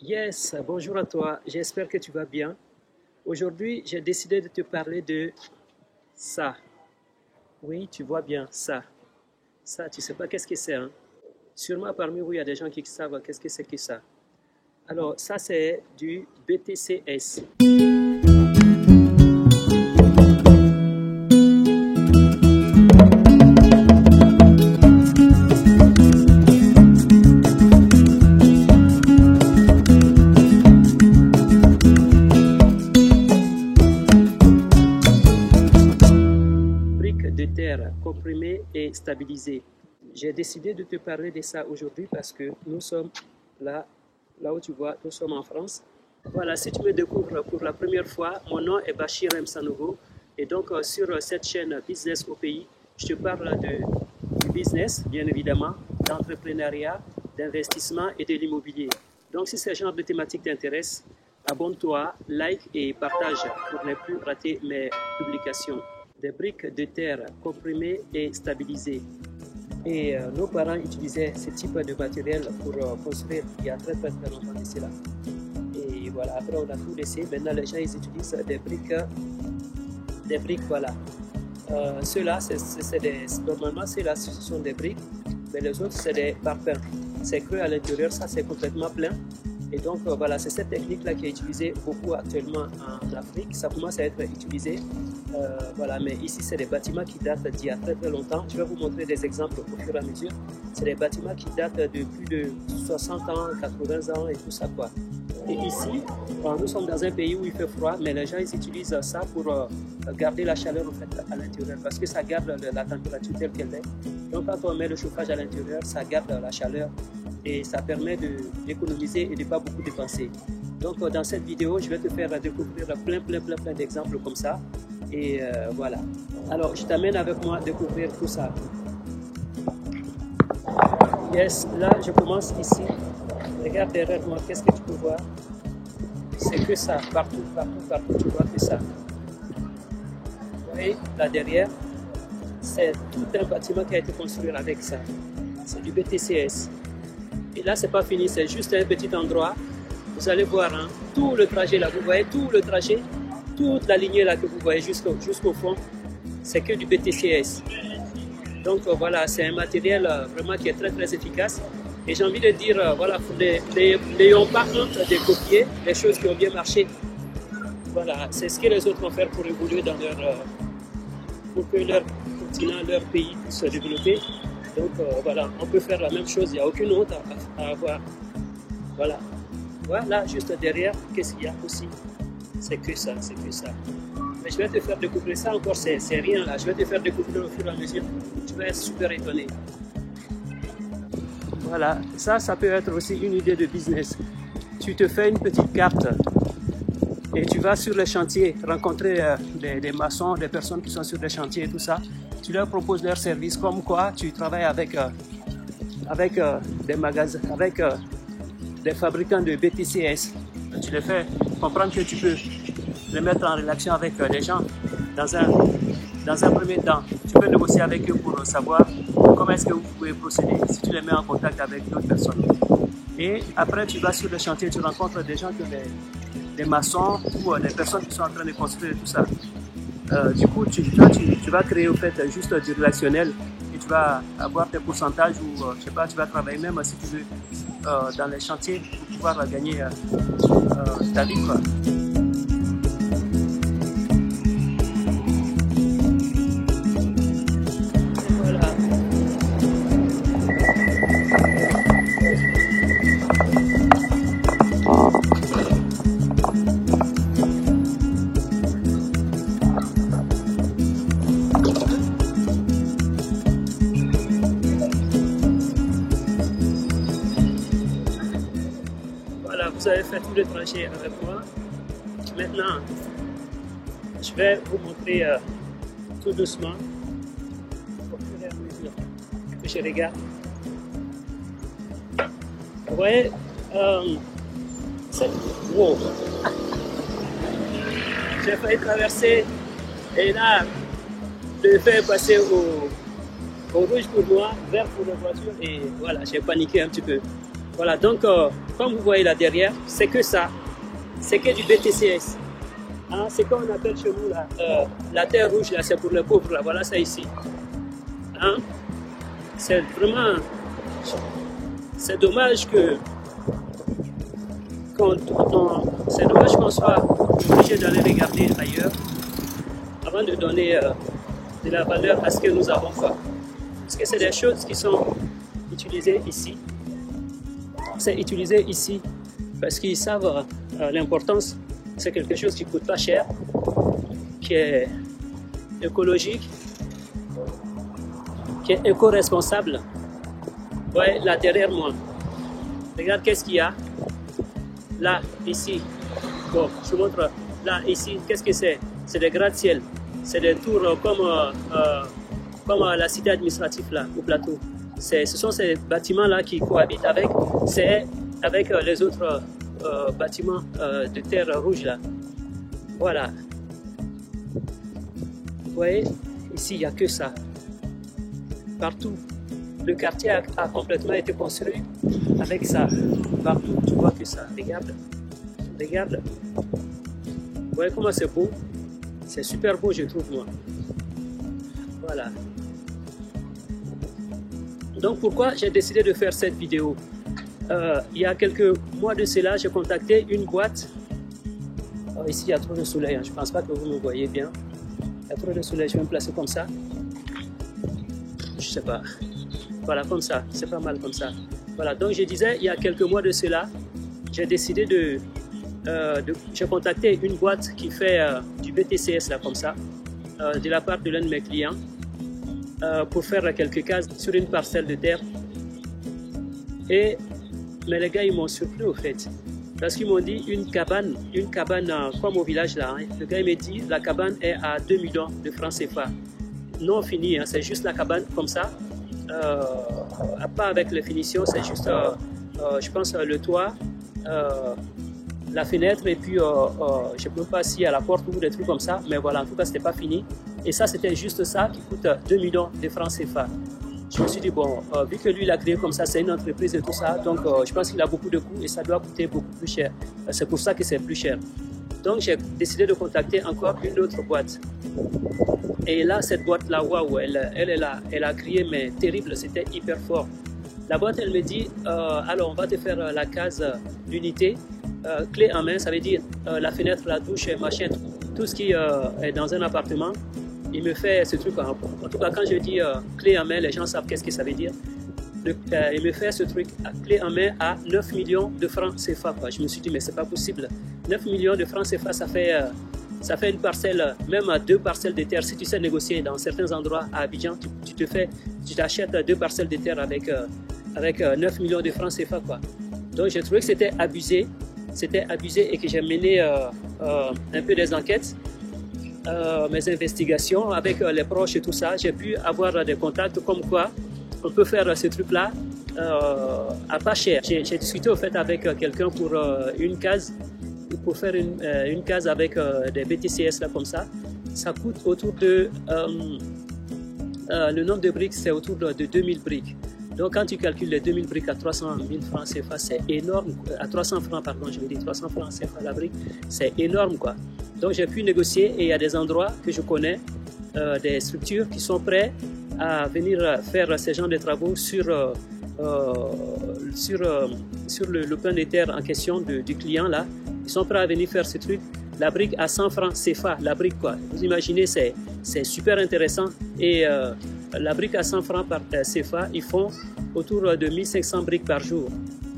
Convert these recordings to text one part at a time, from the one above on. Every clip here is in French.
Yes, bonjour à toi, j'espère que tu vas bien. Aujourd'hui, j'ai décidé de te parler de ça. Oui, tu vois bien, ça. Ça, tu sais pas qu'est-ce que c'est, hein? Sûrement parmi vous, il y a des gens qui savent qu'est-ce que c'est que ça. Alors, ça, c'est du BTCS. De terre comprimée et stabilisée. J'ai décidé de te parler de ça aujourd'hui parce que nous sommes là où tu vois, nous sommes en France. Voilà, si tu me découvres pour la première fois, mon nom est Bachir M. Sanogo et donc sur cette chaîne Business au pays, je te parle du business, bien évidemment, d'entrepreneuriat, d'investissement et de l'immobilier. Donc si ce genre de thématique t'intéresse, abonne-toi, like et partage pour ne plus rater mes publications. Des briques de terre comprimées et stabilisées. Et nos parents utilisaient ce type de matériel pour construire il y a très longtemps de cela. Et voilà, après on a tout laissé. Maintenant les gens ils utilisent des briques voilà. Ceux-là, normalement ceux-là ce sont des briques, mais les autres c'est des parpaings. C'est creux à l'intérieur, ça c'est complètement plein. Et donc voilà, c'est cette technique-là qui est utilisée beaucoup actuellement en Afrique. Ça commence à être utilisé. Voilà, mais ici, c'est des bâtiments qui datent d'il y a très longtemps. Je vais vous montrer des exemples au fur et à mesure. C'est des bâtiments qui datent de plus de 60 ans, 80 ans et tout ça, quoi. Et ici, nous sommes dans un pays où il fait froid, mais les gens ils utilisent ça pour garder la chaleur en fait, à l'intérieur, parce que ça garde la température telle qu'elle est. Donc quand on met le chauffage à l'intérieur, ça garde la chaleur et ça permet d'économiser et de ne pas beaucoup dépenser. Donc dans cette vidéo, je vais te faire découvrir plein d'exemples comme ça. Et voilà. Alors je t'amène avec moi à découvrir tout ça. Yes, là je commence ici. Regarde derrière moi, qu'est-ce que tu peux voir? C'est que ça, partout, tu vois que ça. Vous voyez, là derrière, c'est tout un bâtiment qui a été construit avec ça. C'est du BTCS. Et là, c'est pas fini, c'est juste un petit endroit. Vous allez voir, hein, tout le trajet là, vous voyez tout le trajet, toute la lignée là que vous voyez jusqu'au fond, c'est que du BTCS. Donc voilà, c'est un matériel vraiment qui est très efficace. Et j'ai envie de dire, voilà, n'ayons pas honte de copier les choses qui ont bien marché. Voilà, c'est ce que les autres vont faire pour évoluer dans pour que leur continent, leur pays puisse se développer. Donc voilà, on peut faire la même chose, il n'y a aucune honte à avoir. Voilà. Voilà, juste derrière, qu'est-ce qu'il y a aussi? C'est que ça. Mais je vais te faire découvrir ça encore, c'est rien là. Je vais te faire découvrir au fur et à mesure. Tu vas être super étonné. Voilà, ça peut être aussi une idée de business. Tu te fais une petite carte et tu vas sur les chantiers rencontrer des maçons, des personnes qui sont sur les chantiers et tout ça. Tu leur proposes leurs services, comme quoi tu travailles avec des magasins, avec des fabricants de BTCS. Tu les fais comprendre que tu peux les mettre en relation avec les gens dans un premier temps. Tu peux négocier avec eux pour savoir comment est-ce que vous pouvez procéder si tu les mets en contact avec d'autres personnes. Et après, tu vas sur le chantier, tu rencontres des gens, des maçons ou des personnes qui sont en train de construire tout ça. Du coup, tu vas créer au fait juste du relationnel et tu vas avoir tes pourcentages ou je sais pas, tu vas travailler même si tu veux dans les chantiers pour pouvoir gagner ta vie, quoi. Vous avez fait tout le trajet avec moi. Maintenant, je vais vous montrer tout doucement au fur et à mesure que je regarde. Vous voyez, c'est wow. J'ai failli traverser et là, je vais passer au rouge pour moi, vert pour la voiture et voilà, j'ai paniqué un petit peu. Voilà, donc comme vous voyez là derrière, c'est que ça, c'est que du BTCS. Hein, c'est comme on appelle chez nous là, la terre rouge, là, c'est pour les pauvres, là, voilà ça ici. Hein? C'est vraiment, c'est dommage que, c'est dommage qu'on soit obligé d'aller regarder ailleurs avant de donner de la valeur à ce que nous avons fait. Parce que c'est des choses qui sont utilisées ici. C'est utilisé ici parce qu'ils savent l'importance. C'est quelque chose qui ne coûte pas cher, qui est écologique, qui est éco-responsable. Ouais, là derrière moi, regarde qu'est-ce qu'il y a. Là, ici, bon, je vous montre, là, ici, qu'est-ce que c'est? C'est des gratte-ciel, c'est des tours comme la cité administrative là, au plateau. Ce sont ces bâtiments-là qui cohabitent avec les autres bâtiments de terre rouge là. Voilà. Vous voyez, ici, il n'y a que ça. Partout. Le quartier a complètement été construit avec ça. Partout, tu vois que ça. Regarde. Regarde. Vous voyez comment c'est beau? C'est super beau, je trouve, moi. Voilà. Donc, pourquoi j'ai décidé de faire cette vidéo? Il y a quelques mois de cela, j'ai contacté une boîte. Ici, il y a trop de soleil. Hein. Je ne pense pas que vous me voyez bien. Il y a trop de soleil. Je vais me placer comme ça. Je ne sais pas. Voilà, comme ça. C'est pas mal comme ça. Voilà. Donc, je disais, il y a quelques mois de cela, j'ai décidé j'ai contacté une boîte qui fait du BTCS, là, comme ça, de la part de l'un de mes clients, pour faire quelques cases sur une parcelle de terre. Mais les gars, ils m'ont surpris au fait. Parce qu'ils m'ont dit une cabane comme au village là. Hein. Le gars, il m'a dit la cabane est à 2 millions de francs CFA. Non fini, hein, c'est juste la cabane comme ça. Pas avec les finitions, c'est juste, je pense, le toit, la fenêtre et puis, je ne sais même pas s'il y a la porte ou des trucs comme ça. Mais voilà, en tout cas, c'était pas fini. Et ça, c'était juste ça qui coûte 2 millions de francs CFA. Je me suis dit, bon, vu que lui, il a créé comme ça, c'est une entreprise et tout ça, donc je pense qu'il a beaucoup de coûts et ça doit coûter beaucoup plus cher. C'est pour ça que c'est plus cher. Donc, j'ai décidé de contacter encore une autre boîte. Et là, cette boîte-là, waouh, elle a crié, mais terrible, c'était hyper fort. La boîte, elle me dit, alors, on va te faire la case d'unité, clé en main, ça veut dire la fenêtre, la douche, machin, tout ce qui est dans un appartement. Il me fait ce truc, en tout cas quand je dis clé en main, les gens savent qu'est-ce que ça veut dire. Il me fait ce truc clé en main à 9 millions de francs CFA. Quoi. Je me suis dit, mais c'est pas possible. 9 millions de francs CFA, ça fait une parcelle, même à 2 parcelles de terre. Si tu sais négocier dans certains endroits à Abidjan, tu t'achètes 2 parcelles de terre avec 9 millions de francs CFA. Quoi. Donc j'ai trouvé que c'était abusé et que j'ai mené un peu des enquêtes. Mes investigations avec les proches et tout ça, j'ai pu avoir des contacts comme quoi on peut faire ce truc-là à pas cher. J'ai discuté au fait avec quelqu'un pour une case, pour faire une case avec des BTCS là comme ça. Ça coûte autour de le nombre de briques, c'est autour de 2000 briques. Donc quand tu calcules les 2000 briques à 300 000 francs CFA, c'est énorme. À 300 francs, pardon, je veux dire 300 francs CFA la brique, c'est énorme quoi. Donc j'ai pu négocier et il y a des endroits que je connais, des structures qui sont prêts à venir faire ce genre de travaux sur le plan de terre en question du client là. Ils sont prêts à venir faire ce truc. La brique à 100 francs CFA, la brique quoi. Vous imaginez, c'est super intéressant. Et la brique à 100 francs par CFA, ils font autour de 1500 briques par jour.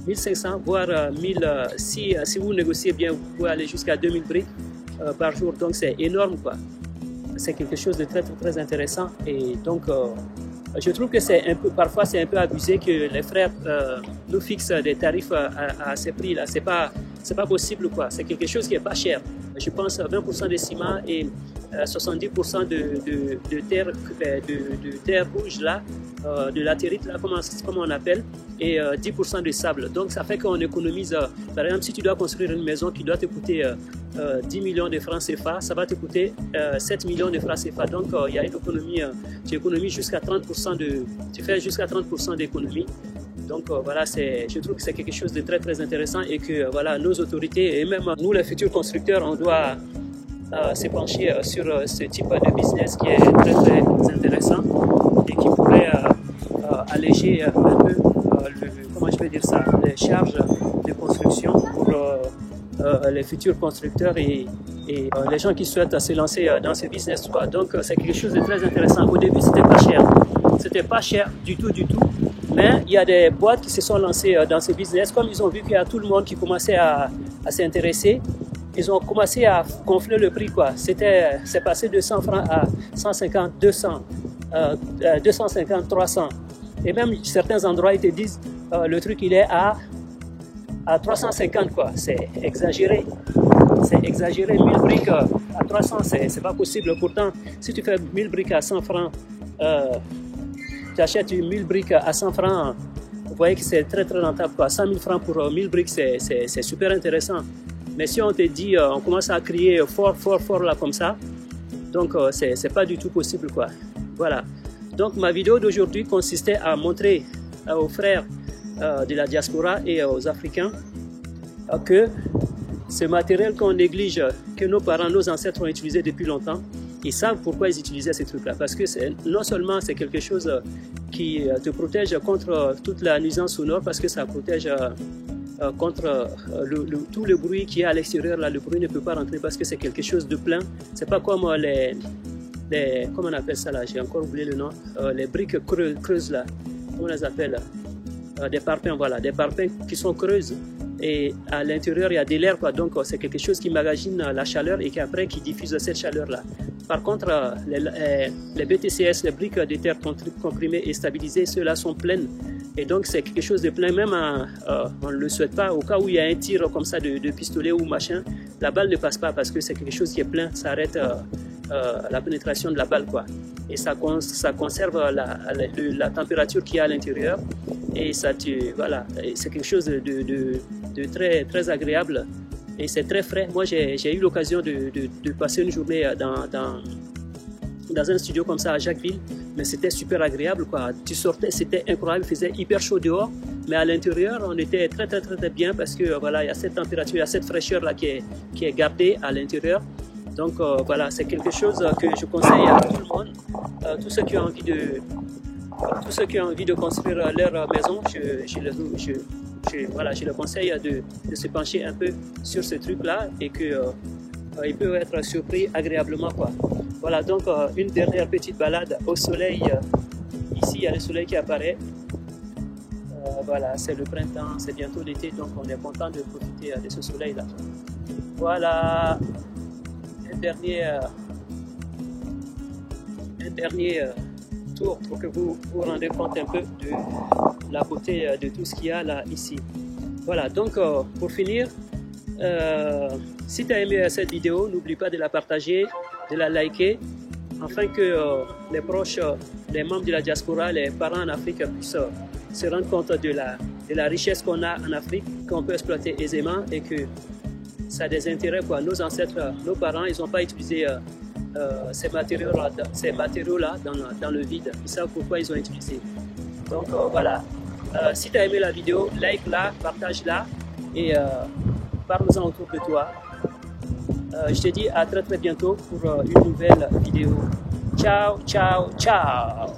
1500, voire 1000, si vous négociez bien, vous pouvez aller jusqu'à 2000 briques par jour. Donc c'est énorme quoi. C'est quelque chose de très, très, très intéressant. Et donc, je trouve que parfois c'est un peu abusé que les frères nous fixent des tarifs à ces prix-là. C'est pas possible quoi. C'est quelque chose qui est pas cher. Je pense 20% de ciment et 70% de terre rouge là, de latérite là, comme on appelle, et 10% de sable. Donc ça fait qu'on économise. Par exemple, si tu dois construire une maison qui doit te coûter 10 millions de francs CFA, ça va te coûter 7 millions de francs CFA. Donc il y a une économie, tu économises jusqu'à 30%, tu fais jusqu'à 30% d'économie. Donc voilà, je trouve que c'est quelque chose de très très intéressant et que voilà, nos autorités et même nous les futurs constructeurs, on doit se pencher sur ce type de business qui est très très intéressant et qui pourrait alléger un peu comment je peux dire ça, les charges de construction pour les futurs constructeurs et les gens qui souhaitent se lancer dans ce business. Donc c'est quelque chose de très intéressant. Au début, c'était pas cher du tout, mais il y a des boîtes qui se sont lancées dans ce business. Comme ils ont vu qu'il y a tout le monde qui commençait à s'intéresser, ils ont commencé à gonfler le prix, quoi. C'est passé de 100 francs à 150, 200, 250, 300. Et même certains endroits, ils te disent le truc, il est à 350, quoi. C'est exagéré. C'est exagéré. 1000 briques à 300, c'est pas possible. Pourtant, si tu fais 1000 briques à 100 francs, tu achètes 1000 briques à 100 francs, vous voyez que c'est très très rentable, quoi. 100 000 francs pour 1000 briques, c'est super intéressant. Mais si on te dit, on commence à crier fort là comme ça, donc c'est pas du tout possible, quoi. Voilà. Donc ma vidéo d'aujourd'hui consistait à montrer aux frères de la diaspora et aux Africains que ce matériel qu'on néglige, que nos parents, nos ancêtres ont utilisé depuis longtemps, ils savent pourquoi ils utilisaient ces trucs-là. Parce que non seulement c'est quelque chose qui te protège contre toute la nuisance sonore, parce que ça protège contre tout le bruit qui est à l'extérieur. Là, le bruit ne peut pas rentrer parce que c'est quelque chose de plein. C'est pas comme comment on appelle ça là, j'ai encore oublié le nom, les briques creuses là, comment on les appelle, des parpaings, voilà, des parpaings qui sont creuses et à l'intérieur il y a de l'air, quoi. Donc c'est quelque chose qui magasine la chaleur et qui après qui diffuse cette chaleur là. Par contre les BTCS, les briques de terre comprimées et stabilisées, ceux-là sont pleines et donc c'est quelque chose de plein. Même on ne le souhaite pas, au cas où il y a un tir comme ça de pistolet ou machin, la balle ne passe pas parce que c'est quelque chose qui est plein, ça arrête la pénétration de la balle, quoi. Et ça conserve la température qu'il y a à l'intérieur et voilà, c'est quelque chose de très très agréable et c'est très frais. Moi j'ai eu l'occasion de passer une journée dans un studio comme ça à Jacquesville, mais c'était super agréable, quoi. Tu sortais, c'était incroyable, il faisait hyper chaud dehors, mais à l'intérieur on était très très très bien parce que voilà, il y a cette température, il y a cette fraîcheur là qui est gardée à l'intérieur. Donc voilà, c'est quelque chose que je conseille à tout le monde, tous ceux qui ont envie de construire leur maison, je le conseille de se pencher un peu sur ce truc-là et qu'il peut être surpris agréablement, quoi. Voilà, donc une dernière petite balade au soleil. Ici, il y a le soleil qui apparaît. Voilà, c'est le printemps, c'est bientôt l'été, donc on est content de profiter de ce soleil-là. Voilà. Un dernier tour pour que vous vous rendez compte un peu de la beauté de tout ce qu'il y a là ici. Voilà, donc pour finir, si tu as aimé cette vidéo, n'oublie pas de la partager, de la liker, afin que les proches, les membres de la diaspora, les parents en Afrique puissent se rendre compte de la richesse qu'on a en Afrique, qu'on peut exploiter aisément et que ça a des intérêts, quoi. Nos ancêtres, nos parents, ils n'ont pas utilisé ces matériaux-là dans le vide. Ils savent pourquoi ils ont utilisé. Donc voilà. Si tu as aimé la vidéo, like-la, partage-la et parle-en autour de toi. Je te dis à très très bientôt pour une nouvelle vidéo. Ciao, ciao, ciao!